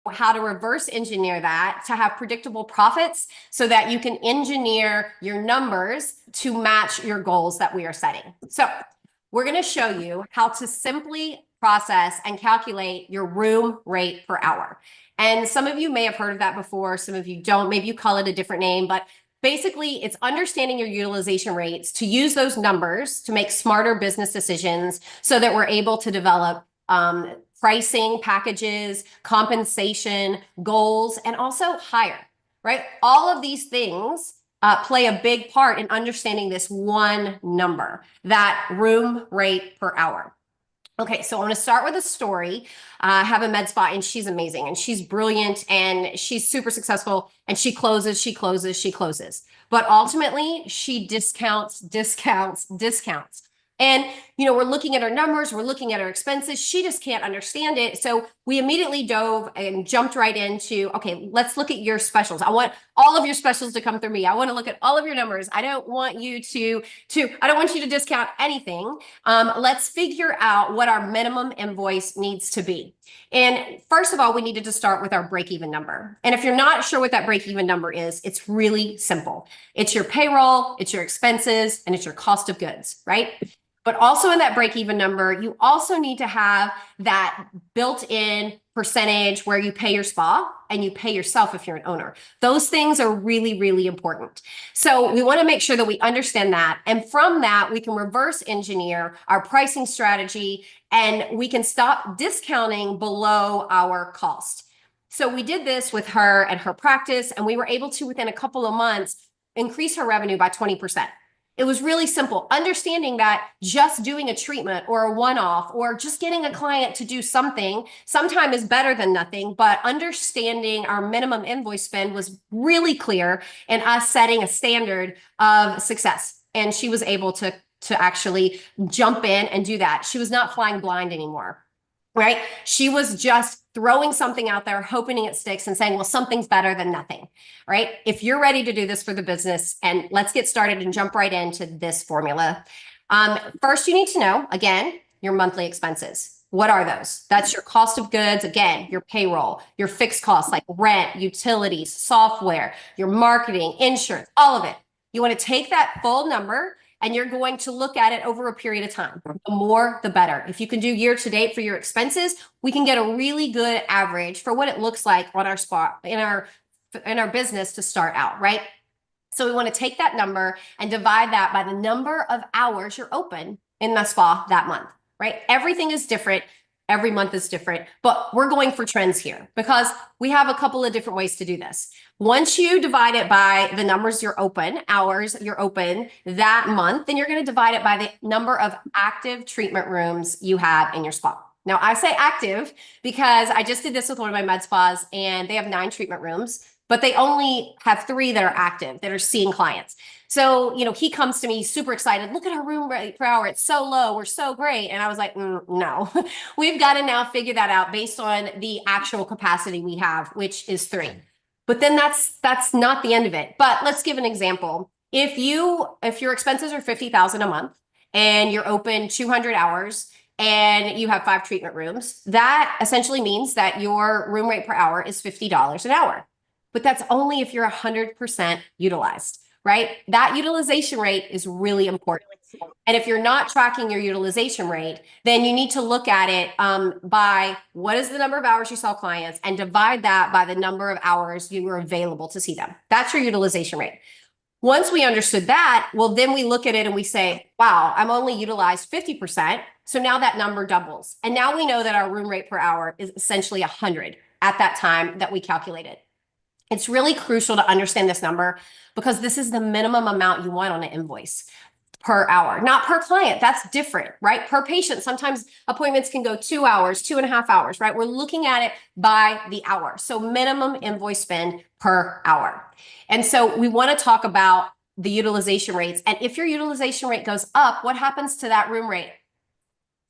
how to reverse engineer that to have predictable profits so that you can engineer your numbers to match your goals that we are setting. So we're going to show you how to simply process and calculate your room rate per hour. And some of you may have heard of that before. Some of you don't. Maybe you call it a different name, but basically it's understanding your utilization rates to use those numbers to make smarter business decisions so that we're able to develop pricing, packages, compensation, goals, and also hire, right? All of these things play a big part in understanding this one number, that room rate per hour. Okay, so I'm going to start with a story. I have a med spa and she's amazing and she's brilliant and she's super successful and she closes. But ultimately she discounts. And, we're looking at our numbers, we're looking at our expenses. She just can't understand it. So we immediately dove and jumped right into, okay, let's look at your specials. I want all of your specials to come through me. I want to look at all of your numbers. I don't want you to discount anything. Let's figure out what our minimum invoice needs to be. And first of all, we needed to start with our break-even number. And if you're not sure what that break-even number is, it's really simple. It's your payroll, it's your expenses, and it's your cost of goods, right? But also in that break-even number, you also need to have that built-in percentage where you pay your spa and you pay yourself if you're an owner. Those things are really, really important. So we want to make sure that we understand that. And from that, we can reverse engineer our pricing strategy and we can stop discounting below our cost. So we did this with her and her practice, and we were able to, within a couple of months, increase her revenue by 20%. It was really simple. Understanding that just doing a treatment or a one-off or just getting a client to do something sometimes is better than nothing, but understanding our minimum invoice spend was really clear and us setting a standard of success. And she was able to actually jump in and do that. She was not flying blind anymore, right? She was just throwing something out there, hoping it sticks and saying, well, something's better than nothing, right? If you're ready to do this for the business, and let's get started and jump right into this formula. First, you need to know, again, your monthly expenses. What are those? That's your cost of goods. Again, your payroll, your fixed costs like rent, utilities, software, your marketing, insurance, all of it. You want to take that full number and you're going to look at it over a period of time. The more, the better. If you can do year to date for your expenses, we can get a really good average for what it looks like on our spot in our business to start out, right? So we want to take that number and divide that by the number of hours you're open in the spa that month, right? Everything is different. Every month is different, but we're going for trends here because we have a couple of different ways to do this. Once you divide it by the numbers you're open, hours you're open that month, then you're going to divide it by the number of active treatment rooms you have in your spa. Now, I say active because I just did this with one of my med spas and they have 9 treatment rooms, but they only have 3 that are active, that are seeing clients. So, he comes to me super excited. Look at our room rate per hour. It's so low. We're so great. And I was like, no, we've got to now figure that out based on the actual capacity we have, which is 3. But then that's not the end of it. But let's give an example. If your expenses are $50,000 a month and you're open 200 hours and you have 5 treatment rooms, that essentially means that your room rate per hour is $50 an hour. But that's only if you're 100% utilized, right? That utilization rate is really important. And if you're not tracking your utilization rate, then you need to look at it by what is the number of hours you saw clients and divide that by the number of hours you were available to see them. That's your utilization rate. Once we understood that, well, then we look at it and we say, wow, I'm only utilized 50%. So now that number doubles. And now we know that our room rate per hour is essentially 100 at that time that we calculated. It's really crucial to understand this number because this is the minimum amount you want on an invoice per hour, not per client. That's different, right? Per patient. Sometimes appointments can go 2 hours, 2.5 hours, right? We're looking at it by the hour. So minimum invoice spend per hour. And so we want to talk about the utilization rates. And if your utilization rate goes up, what happens to that room rate?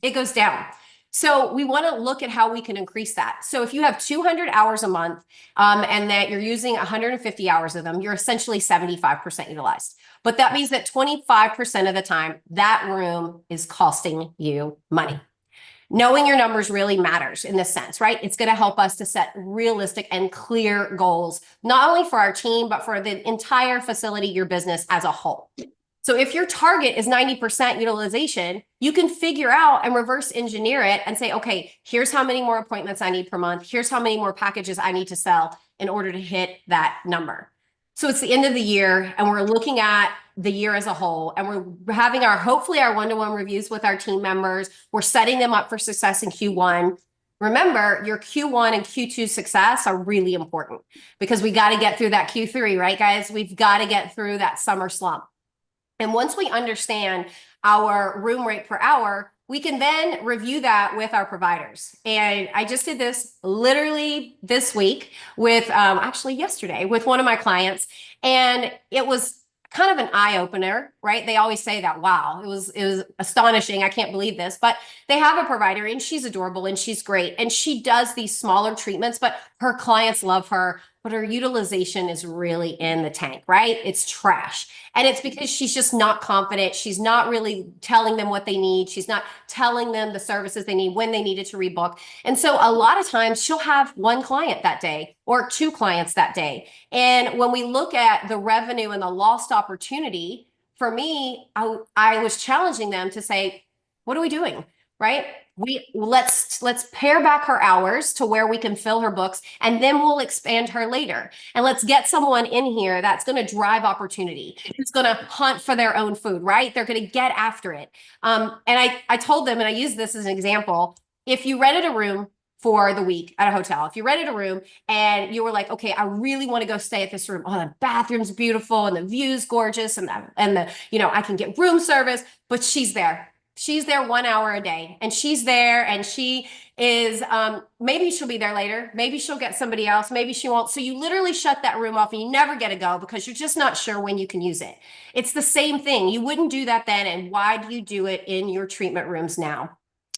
It goes down. So we want to look at how we can increase that. So if you have 200 hours a month and that you're using 150 hours of them, you're essentially 75% utilized. But that means that 25% of the time, that room is costing you money. Knowing your numbers really matters in this sense, right? It's going to help us to set realistic and clear goals, not only for our team, but for the entire facility, your business as a whole. So if your target is 90% utilization, you can figure out and reverse engineer it and say, okay, here's how many more appointments I need per month. Here's how many more packages I need to sell in order to hit that number. So it's the end of the year and we're looking at the year as a whole, and we're having hopefully our one-to-one reviews with our team members. We're setting them up for success in Q1. Remember, your Q1 and Q2 success are really important because we got to get through that Q3, right, guys? We've got to get through that summer slump. And once we understand our room rate per hour, we can then review that with our providers. And I just did this literally this week with, actually yesterday, with one of my clients. And it was kind of an eye opener, right? They always say that, wow, it was astonishing. I can't believe this, but they have a provider and she's adorable and she's great. And she does these smaller treatments, but her clients love her, but her utilization is really in the tank, right? It's trash. And it's because she's just not confident. She's not really telling them what they need. She's not telling them the services they need when they needed to rebook. And so a lot of times she'll have one client that day or two clients that day. And when we look at the revenue and the lost opportunity, for me, I was challenging them to say, what are we doing? Right? Let's pare back her hours to where we can fill her books, and then we'll expand her later. And let's get someone in here that's going to drive opportunity. It's going to hunt for their own food, right? They're going to get after it. And I told them, and I use this as an example, if you rented a room for the week at a hotel, if you rented a room and you were like, okay, I really want to go stay at this room. Oh, the bathroom's beautiful and the view's gorgeous and the I can get room service, but she's there. She's there 1 hour a day and she's there and she is, maybe she'll be there later. Maybe she'll get somebody else. Maybe she won't. So you literally shut that room off and you never get to go because you're just not sure when you can use it. It's the same thing. You wouldn't do that then. And why do you do it in your treatment rooms now?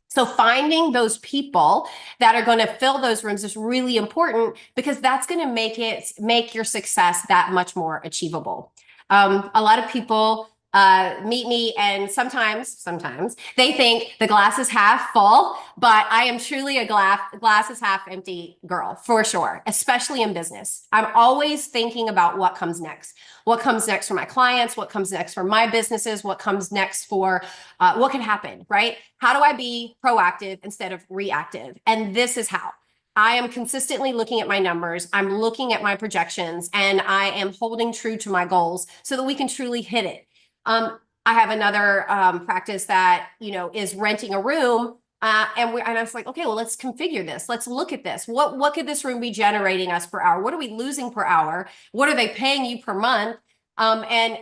So finding those people that are going to fill those rooms is really important because that's going to make your success that much more achievable. A lot of people meet me and sometimes they think the glass is half full, but I am truly a glass is half empty girl for sure, especially in business. I'm always thinking about what comes next for my clients, what comes next for my businesses, what comes next for what can happen, right? How do I be proactive instead of reactive? And this is how. I am consistently looking at my numbers. I'm looking at my projections and I am holding true to my goals so that we can truly hit it. I have another practice that, is renting a room. And I was like, okay, well, let's configure this. Let's look at this. What could this room be generating us per hour? What are we losing per hour? What are they paying you per month? And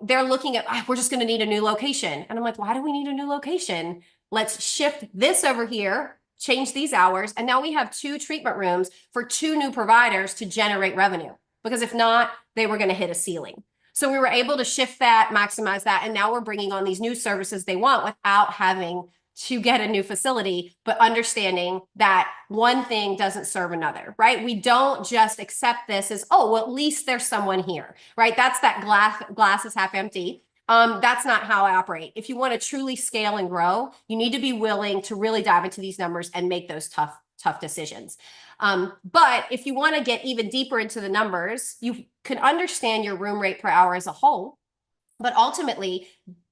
they're looking at, we're just going to need a new location. And I'm like, why do we need a new location? Let's shift this over here, change these hours. And now we have 2 treatment rooms for 2 new providers to generate revenue. Because if not, they were going to hit a ceiling. So we were able to shift that, maximize that, and now we're bringing on these new services they want without having to get a new facility, but understanding that one thing doesn't serve another, right? We don't just accept this as, oh, well, at least there's someone here, right? That's that glass is half empty. That's not how I operate. If you want to truly scale and grow, you need to be willing to really dive into these numbers and make those tough decisions. But if you want to get even deeper into the numbers, you can understand your room rate per hour as a whole, but ultimately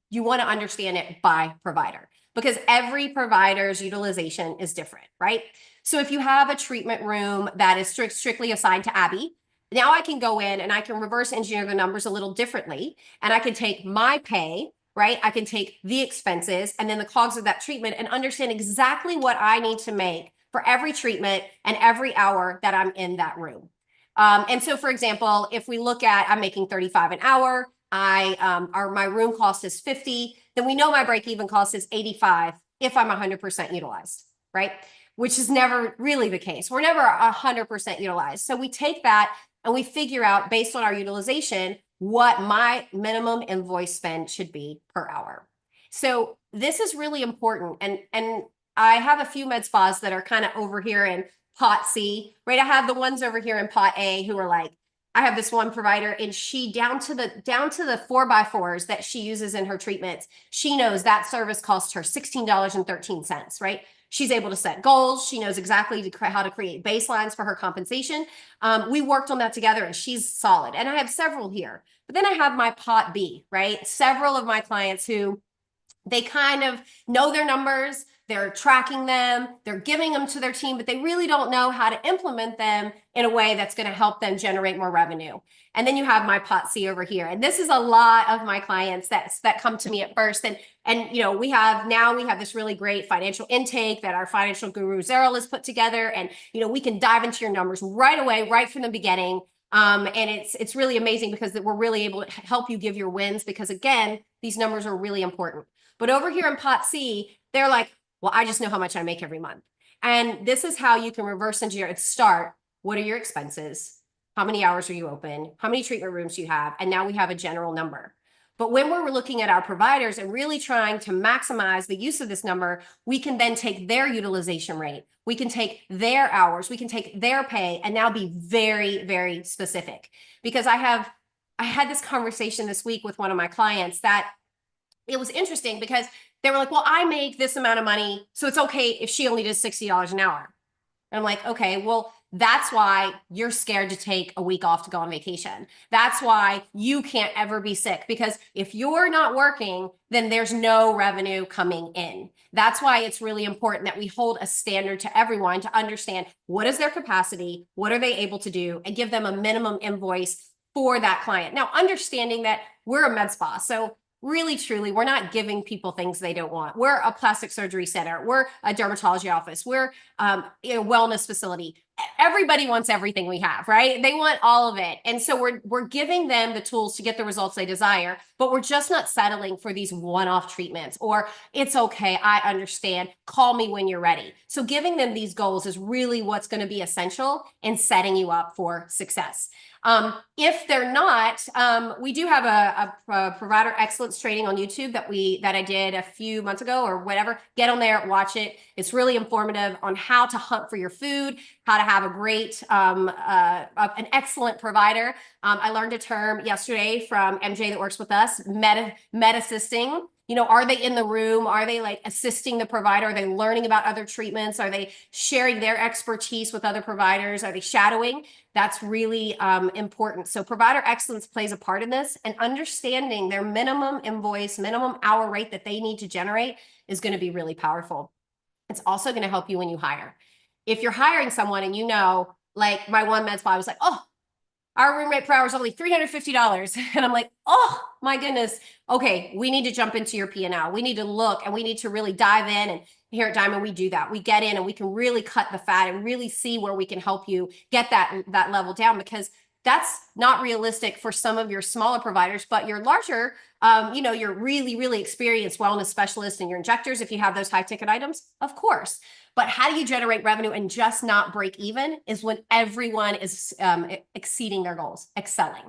you want to understand it by provider because every provider's utilization is different, right? So if you have a treatment room that is strictly assigned to Abby, now I can go in and I can reverse engineer the numbers a little differently. And I can take my pay, right? I can take the expenses and then the costs of that treatment and understand exactly what I need to make for every treatment and every hour that I'm in that room. And so, for example, if we look at, I'm making $35 an hour, my room cost is $50, then we know my break-even cost is $85 if I'm 100% utilized, right? Which is never really the case. We're never 100% utilized. So we take that and we figure out based on our utilization, what my minimum invoice spend should be per hour. So this is really important. And I have a few med spas that are kind of over here in pot C, right? I have the ones over here in pot A who are like, I have this one provider and she down to the 4x4s that she uses in her treatments, she knows that service costs her $16.13, right? She's able to set goals. She knows exactly how to create baselines for her compensation. We worked on that together and she's solid. And I have several here. But then I have my pot B, right? Several of my clients who they kind of know their numbers, they're tracking them, they're giving them to their team, but they really don't know how to implement them in a way that's going to help them generate more revenue. And then you have my pot C over here. And this is a lot of my clients that come to me at first. And you know, we have this really great financial intake that our financial guru Zeril has put together. And you know, we can dive into your numbers right away, right from the beginning. And it's really amazing because we're really able to help you give your wins because again, these numbers are really important. But over here in pot C, they're like, well, I just know how much I make every month. And this is how you can reverse engineer and start. What are your expenses? How many hours are you open? How many treatment rooms do you have? And now we have a general number. But when we're looking at our providers and really trying to maximize the use of this number, we can then take their utilization rate. We can take their hours. We can take their pay and now be very, very specific. Because I had this conversation this week with one of my clients that it was interesting because they were like, well, I make this amount of money, so it's okay if she only does $60 an hour. And I'm like, okay, well, that's why you're scared to take a week off to go on vacation. That's why you can't ever be sick because if you're not working, then there's no revenue coming in. That's why it's really important that we hold a standard to everyone to understand what is their capacity, what are they able to do, and give them a minimum invoice for that client. Now, understanding that we're a med spa, so really, truly, we're not giving people things they don't want. We're a plastic surgery center. We're a dermatology office. We're a wellness facility. Everybody wants everything we have, right? They want all of it. And so we're giving them the tools to get the results they desire, but we're just not settling for these one-off treatments or it's okay, I understand, call me when you're ready. So giving them these goals is really what's going to be essential in setting you up for success. If they're not, we do have a provider excellence training on YouTube that I did a few months ago or whatever. Get on there, watch it. It's really informative on how to hunt for your food, how to have a great, an excellent provider. I learned a term yesterday from MJ that works with us, med assisting. You know, are they in the room? Are they like assisting the provider? Are they learning about other treatments? Are they sharing their expertise with other providers? Are they shadowing? That's really important. So provider excellence plays a part in this and understanding their minimum invoice, minimum hour rate that they need to generate is going to be really powerful. It's also going to help you when you hire. If you're hiring someone and you know, like my one med spa, I was like, oh, our room rate per hour is only $350. And I'm like, oh my goodness. Okay, we need to jump into your P&L. We need to look and we need to really dive in. And here at Diamond, we do that. We get in and we can really cut the fat and really see where we can help you get that level down because that's not realistic for some of your smaller providers, but your larger, you know, your really, really experienced wellness specialists and your injectors, if you have those high ticket items, of course. But how do you generate revenue and just not break even is when everyone is exceeding their goals, excelling.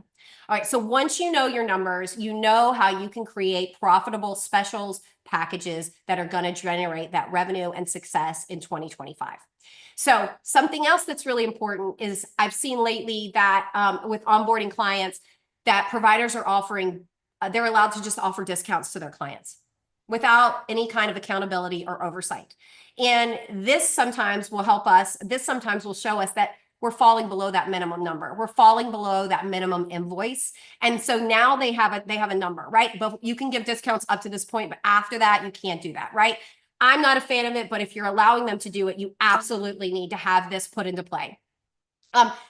All right, so once you know your numbers, you know how you can create profitable specials packages that are going to generate that revenue and success in 2025. So something else that's really important is I've seen lately that with onboarding clients that providers are offering, they're allowed to just offer discounts to their clients without any kind of accountability or oversight. And this sometimes will help us, this sometimes will show us that we're falling below that minimum number. We're falling below that minimum invoice. And so now they have a number, right? But you can give discounts up to this point, but after that, you can't do that, right? I'm not a fan of it, but if you're allowing them to do it, you absolutely need to have this put into play.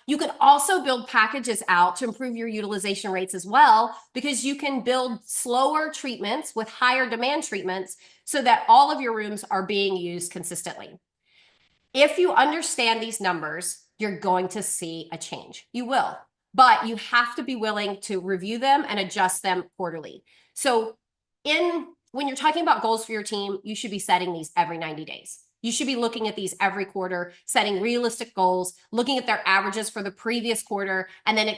You can also build packages out to improve your utilization rates as well, because you can build slower treatments with higher demand treatments so that all of your rooms are being used consistently. If you understand these numbers, you're going to see a change. You will, but you have to be willing to review them and adjust them quarterly. So when you're talking about goals for your team, you should be setting these every 90 days. You should be looking at these every quarter, setting realistic goals, looking at their averages for the previous quarter, and then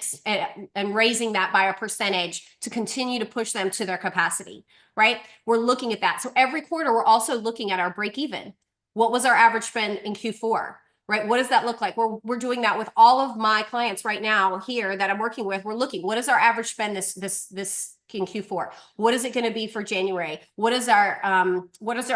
and raising that by a percentage to continue to push them to their capacity, right? We're looking at that. So every quarter, we're also looking at our break even. What was our average spend in Q4, right? What does that look like? We're doing that with all of my clients right now here that I'm working with. We're looking, what is our average spend this in Q4? What is it going to be for January? What is our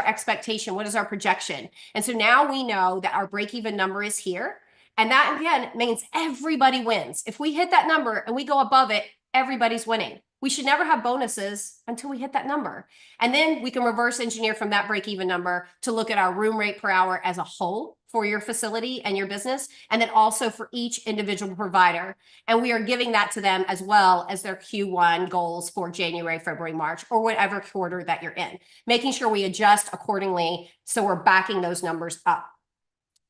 expectation? What is our projection? And so now we know that our break-even number is here. And that again means everybody wins. If we hit that number and we go above it, everybody's winning. We should never have bonuses until we hit that number. And then we can reverse engineer from that break-even number to look at our room rate per hour as a whole for your facility and your business, and then also for each individual provider. And we are giving that to them as well as their Q1 goals for January, February, March, or whatever quarter that you're in, making sure we adjust accordingly so we're backing those numbers up.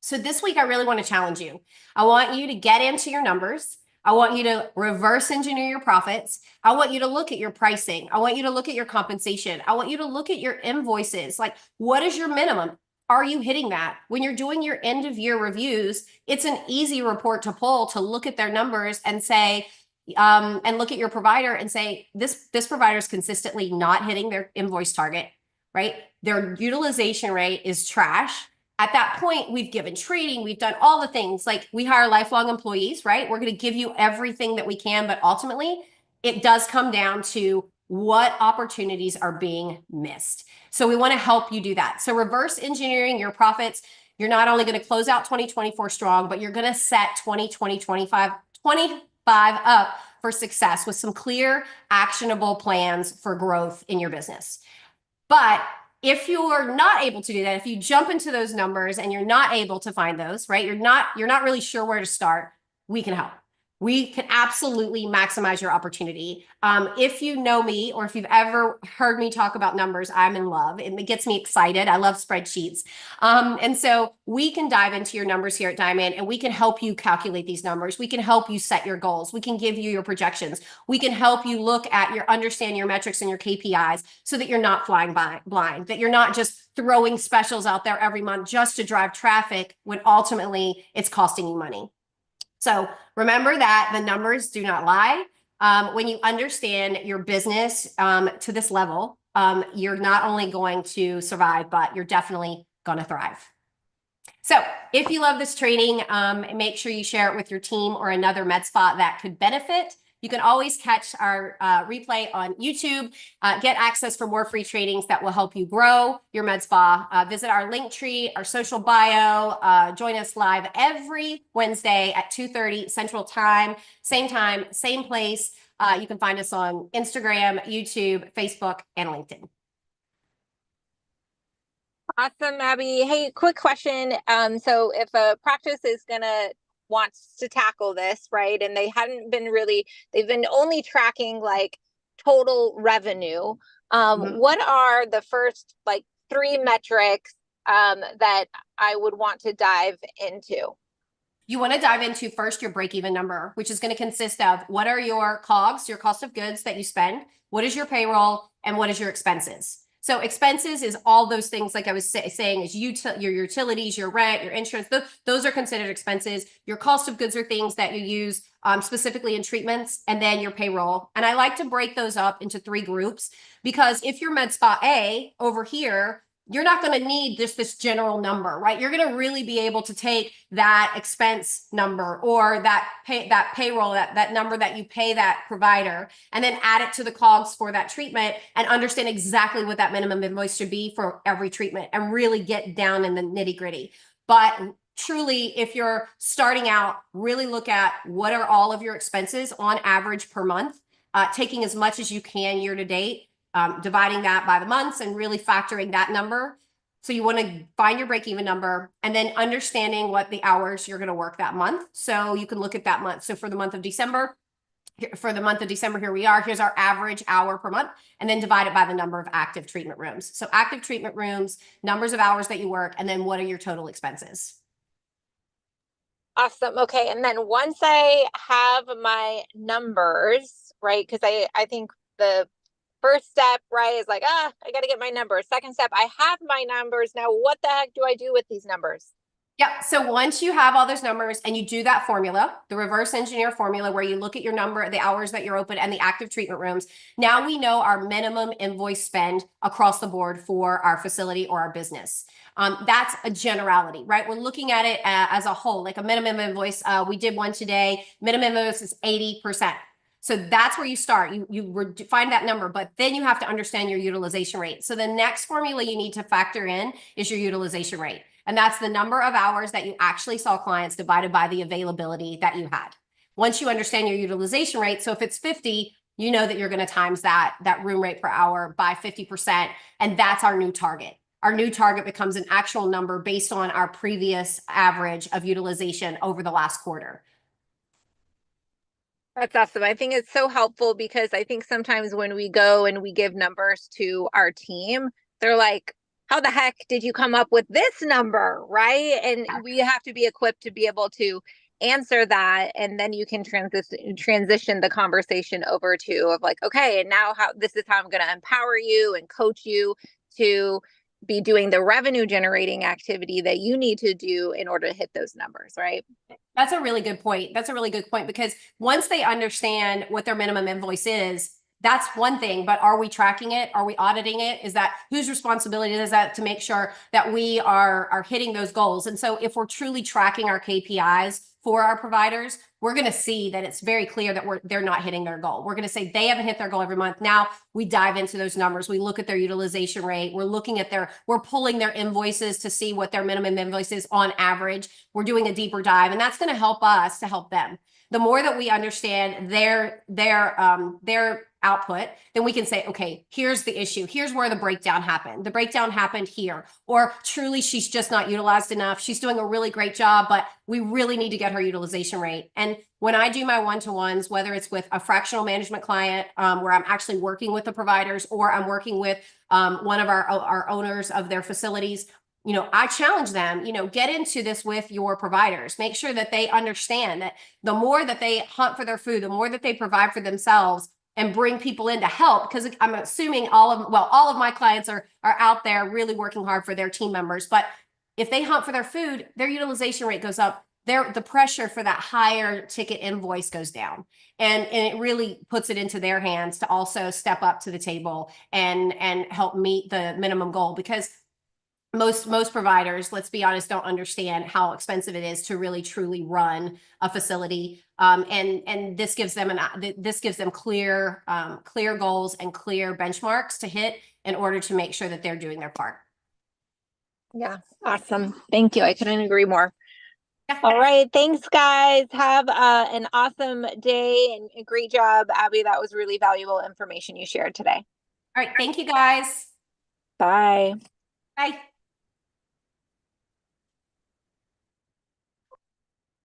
So this week, I really want to challenge you. I want you to get into your numbers. I want you to reverse engineer your profits. I want you to look at your pricing. I want you to look at your compensation. I want you to look at your invoices. Like, what is your minimum? Are you hitting that? When you're doing your end of year reviews, it's an easy report to pull to look at their numbers and say, and look at your provider and say, this provider is consistently not hitting their invoice target, right? Their utilization rate is trash. At that point, we've given training, we've done all the things. Like, we hire lifelong employees, right? We're going to give you everything that we can, but ultimately it does come down to what opportunities are being missed. So we want to help you do that. So reverse engineering your profits. You're not only going to close out 2024 strong, but you're going to set 2025 up for success with some clear, actionable plans for growth in your business. But if you're not able to do that, if you jump into those numbers and you're not able to find those, right? You're not really sure where to start, we can help. We can absolutely maximize your opportunity. If you know me, or if you've ever heard me talk about numbers, I'm in love. It gets me excited. I love spreadsheets. And so we can dive into your numbers here at Diamond, and we can help you calculate these numbers. We can help you set your goals. We can give you your projections. We can help you look at understand your metrics and your KPIs so that you're not flying blind, that you're not just throwing specials out there every month just to drive traffic when ultimately it's costing you money. So remember that the numbers do not lie. When you understand your business to this level, you're not only going to survive, but you're definitely going to thrive. So if you love this training, make sure you share it with your team or another med spa that could benefit. You can always catch our replay on YouTube, get access for more free trainings that will help you grow your med spa. Visit our link tree, our social bio, join us live every Wednesday at 2:30 Central Time, same place. You can find us on Instagram, YouTube, Facebook, and LinkedIn. Awesome, Abby. Hey, quick question. So if a practice is wants to tackle this, right, and they've been only tracking like total revenue, what are the first like 3 metrics that I would want to dive into? You want to dive into first your break-even number, which is going to consist of what are your COGS, your cost of goods that you spend, what is your payroll, and what is your expenses. So expenses is all those things, like I was saying, is your utilities, your rent, your insurance. Those are considered expenses. Your cost of goods are things that you use specifically in treatments, and then your payroll. And I like to break those up into 3 groups, because if you're Med Spa A over here, you're not going to need just this general number, right? You're going to really be able to take that expense number or that payroll, that number that you pay that provider, and then add it to the COGS for that treatment and understand exactly what that minimum invoice should be for every treatment and really get down in the nitty gritty. But truly, if you're starting out, really look at what are all of your expenses on average per month, taking as much as you can year to date, dividing that by the months and really factoring that number. So you want to find your break-even number and then understanding what the hours you're going to work that month. So you can look at that month. So for the month of December, here we are. Here's our average hour per month, and then divide it by the number of active treatment rooms. So active treatment rooms, numbers of hours that you work, and then what are your total expenses? Awesome. Okay. And then once I have my numbers, right, because I think the first step, right, is like, I got to get my numbers. Second step, I have my numbers. Now, what the heck do I do with these numbers? Yep. So once you have all those numbers and you do that formula, the reverse engineer formula, where you look at your number, the hours that you're open and the active treatment rooms, now we know our minimum invoice spend across the board for our facility or our business. That's a generality, right? We're looking at it as a whole, like a minimum invoice. We did one today. Minimum invoice is 80%. So that's where you start. You find that number, but then you have to understand your utilization rate. So the next formula you need to factor in is your utilization rate. And that's the number of hours that you actually saw clients divided by the availability that you had. Once you understand your utilization rate, so if it's 50, you know that you're going to times that room rate per hour by 50%. And that's our new target. Our new target becomes an actual number based on our previous average of utilization over the last quarter. That's awesome. I think it's so helpful because I think sometimes when we go and we give numbers to our team, they're like, how the heck did you come up with this number? Right. And we have to be equipped to be able to answer that. And then you can transition the conversation over to of like, okay, and now this is how I'm going to empower you and coach you to be doing the revenue generating activity that you need to do in order to hit those numbers, right? That's a really good point. That's a really good point, because once they understand what their minimum invoice is, that's one thing, but are we tracking it? Are we auditing it? Is that whose responsibility is that to make sure that we are hitting those goals? And so if we're truly tracking our KPIs for our providers, we're going to see that it's very clear that they're not hitting their goal. We're going to say they haven't hit their goal every month. Now we dive into those numbers. We look at their utilization rate. We're pulling their invoices to see what their minimum invoice is on average. We're doing a deeper dive, and that's going to help us to help them. The more that we understand their output, then we can say, okay, here's the issue. Here's where the breakdown happened. The breakdown happened here. Or truly, she's just not utilized enough. She's doing a really great job, but we really need to get her utilization rate. And when I do my one-to-ones, whether it's with a fractional management client, where I'm actually working with the providers, or I'm working with one of our owners of their facilities, I challenge them, get into this with your providers. Make sure that they understand that the more that they hunt for their food, the more that they provide for themselves and bring people in to help, because I'm assuming all of my clients are out there really working hard for their team members. But if they hunt for their food, their utilization rate goes up. The pressure for that higher ticket invoice goes down. And it really puts it into their hands to also step up to the table and help meet the minimum goal, because most providers, let's be honest, don't understand how expensive it is to really truly run a facility. And this gives them clear goals and clear benchmarks to hit in order to make sure that they're doing their part. Yeah, awesome. Thank you. I couldn't agree more. All right. Thanks, guys. Have an awesome day and a great job, Abby. That was really valuable information you shared today. All right. Thank you, guys. Bye. Bye.